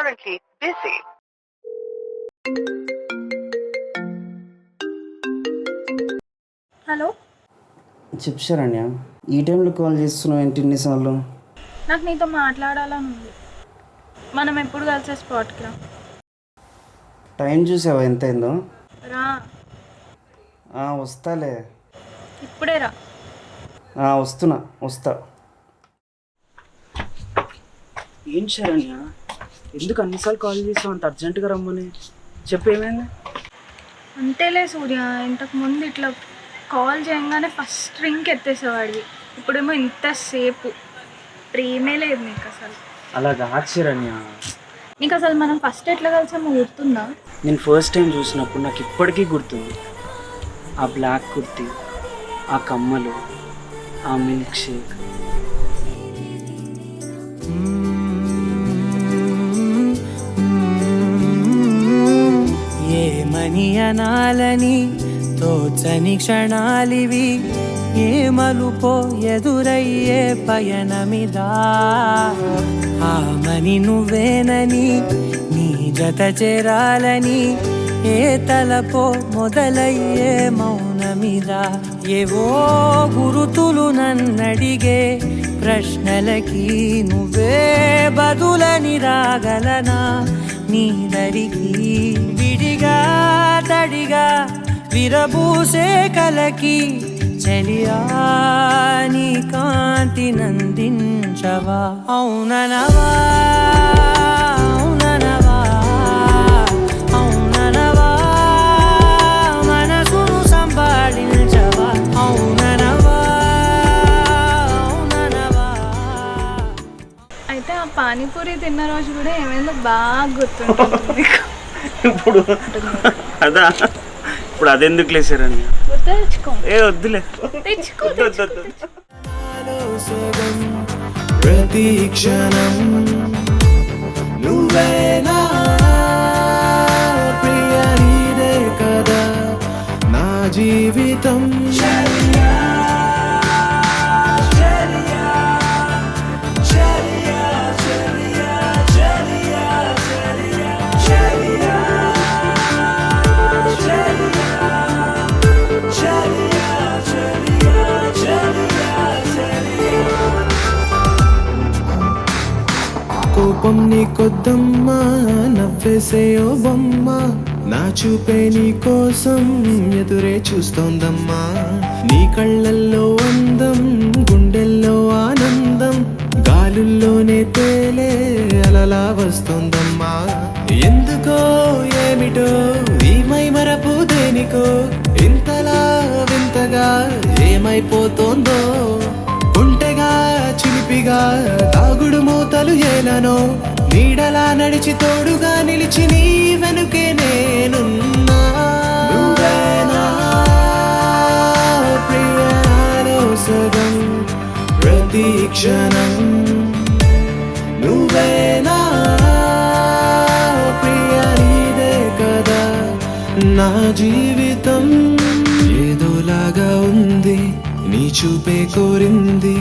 currently busy. Hello చెప్పు శరణ్య, ఈ టైంలో కాల్ చేస్తున్నావు ఏంటి ఇన్నిసార్లు? నాకు నీతో మాట్లాడాలని ఉంది. మనం ఎప్పుడు కలిసే స్పాట్కి రా. టైం చూసావా ఎంత అయిందో? రా, వస్తాలే. ఇప్పుడే రా. వస్తా. ఏం శరణ్య, ఎందుకు అన్నిసార్లు కాల్ చేసావు అంత అర్జెంటుగా రమ్మని? చెప్పేమైంది? అంతేలే సూర్య, ఇంతకు ముందు ఇట్లా కాల్ చేయగానే ఫస్ట్ రింగ్ ఎత్తేసేవాడివి. ఇప్పుడేమో ఇంతసేపు ప్రేమే లేదు నీకు అసలు. అలా కాదు శరణ్య, నీకు అసలు మనం ఫస్ట్ ఎట్లా కలిసామో గుర్తుందా? నేను ఫస్ట్ టైం చూసినప్పుడు నాకు ఇప్పటికీ గుర్తుంది. ఆ బ్లాక్ కుర్తీ, ఆ కమ్మలు, ఆ మిల్క్ షేక్. ఏమని అనాలని తోచని క్షణాలివి, ఏ మలుపో ఎదురయ్యే పయనమిదా. ఆమని నువ్వేనని నీ జత చేరాలని, ఏ తలపో మొదలయ్యే మౌనమిదా. ఏవో గురుతులు నన్నడిగే ప్రశ్నలకి నువ్వే బదులని రాగలనా నీ దరికి. విడిగా తడిగా విరబూసే కలకి చెలియా నీ కాంతి నందించవా. అవుననవా అవుననవా అవుననవా మనసును సంభాళించవా. అవుననవా అవుననవా. అయితే ఆ పానీపూరి తిన్న రోజు కూడా ఏమైందో బాగా గుర్తుంటుంది. ఇప్పుడు అదా, ఇప్పుడు అదెందుకు లేసారని గుర్తు తెచ్చుకో. వద్దులే, తెచ్చుకో. ప్రతి క్షణం నువ్వేనా ప్రియ, నీదే కదా నా జీవితం. కోపం నీ కొద్దమ్మా, నవ్వేసే ఓ బొమ్మ, నా చూపే నీ కోసం ఎదురే చూస్తోందమ్మా. నీ కళ్ళల్లో అందం, గుండెల్లో ఆనందం, గాలుల్లోనే తేలే అలలా వస్తోందమ్మా. ఎందుకో ఏమిటో ఈ మై మరపు దేనికో ఇంతలా వింతగా ఏమైపోతోందో. ఒంటెగా చిలిపిగా తాగుడు మూతలు ఏలనో, నీడలా నడిచి తోడుగా నిలిచి నీ వెనుకే నేనున్నా. నువ్వేనా ప్రియాలో సగం ప్రతి క్షణం, నువ్వేనా ప్రియ, నీదే కదా నా జీవితం. ఏదోలాగా ఉంది నీ చూపే కోరింది,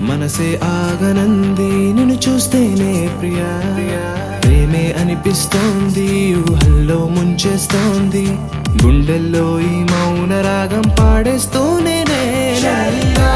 మనసే ఆగనంది నిన్ను చూస్తేనే ప్రియా. ప్రేమే అనిపిస్తోంది, ఊహల్లో ముంచేస్తోంది, గుండెల్లో ఈ మౌన రాగం పాడేస్తూనే నేనయ్యా.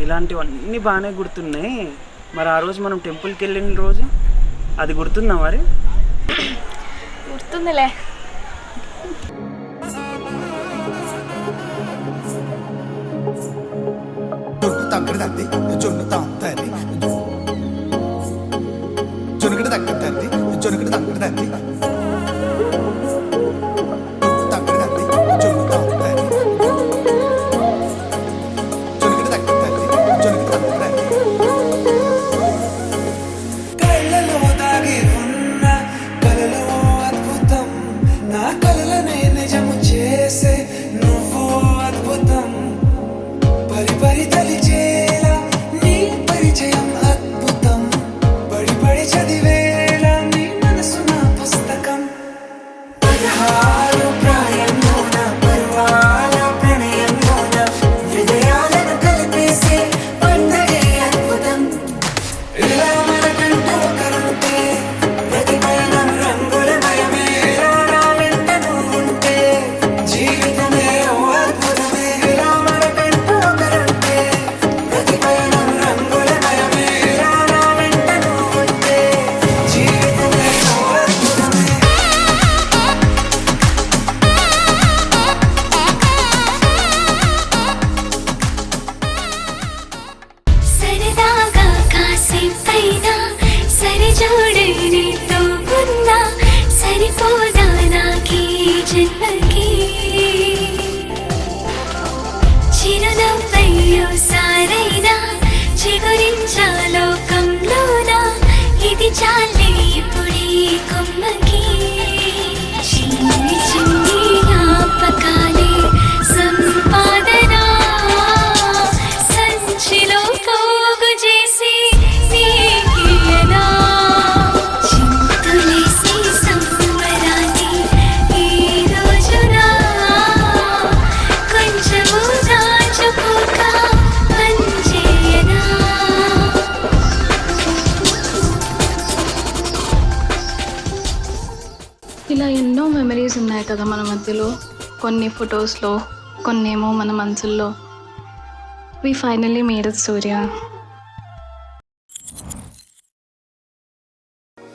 ఇలాంటివన్నీ బాగానే గుర్తున్నాయి. మరి ఆ రోజు మనం టెంపుల్కి వెళ్ళిన రోజు అది గుర్తుందా మరి? గుర్తుందిలే. తగ్గ తంది జొన్ను తాంతని జొనుకటి తగ్గ తంది జొనుకటి తగ్గ తంది తగ్గ తంది జొన్ను తాంతని జొనుకటి తగ్గ తంది జొనుకటి తగ్గ తంది కళ్ళలో దాగి ఉన్న కలలో అద్భుతం నా కలలనే నిజము చేసే నువ్వు అద్భుతం పరి పరి తలిచేలా నీ పరిచయం అద్భుతం పడి పడి చదివేలా నీ మనసు నా పుస్తకం పదహారు ప్రాయంలోన పర్వాల ప్రణయంలోన హృదయాలను కలిపేసే పండగే అద్భుతం ఇలా మనకంటూ ఒకరుంటే ప్రతి పయనం రంగులమయమే ఇలా నా వెంట నువ్వుంటే జీవితమే ఓ అద్భుతమే ఇలా మనకంటూ ఒకరుంటే ప్రతి పయనం రంగులమయమే ఇలా నా వెంట నువ్వుంటే జీవితమే ఓ అద్భుతమే సరదాగా కాసేపైనా సరిజోడే నీతో ఉన్నా సరిపోదా నాకీ జన్మకి చిరునవ్వయ్యో సారైనా చిగురించా లోకంలోనా ఇది చాలే ఇప్పుడీ కొమ్మకి చిన్ని చిన్ని జ్ఞాపకాలే సంపాదన సంచిలో పోగు చేసి నీకియనా చింతులేసి సంబరాన్ని ఈ రోజున కొంచెము దాచుకోక పనిచేయనా ఇలా ఎన్నో మెమరీస్ ఉన్నాయి కదా మన మధ్యలో. కొన్ని ఫొటోస్లో, కొన్నేమో మన మనసుల్లో. వి ఫైనలీ మేడ్ ఇట్, సూర్య.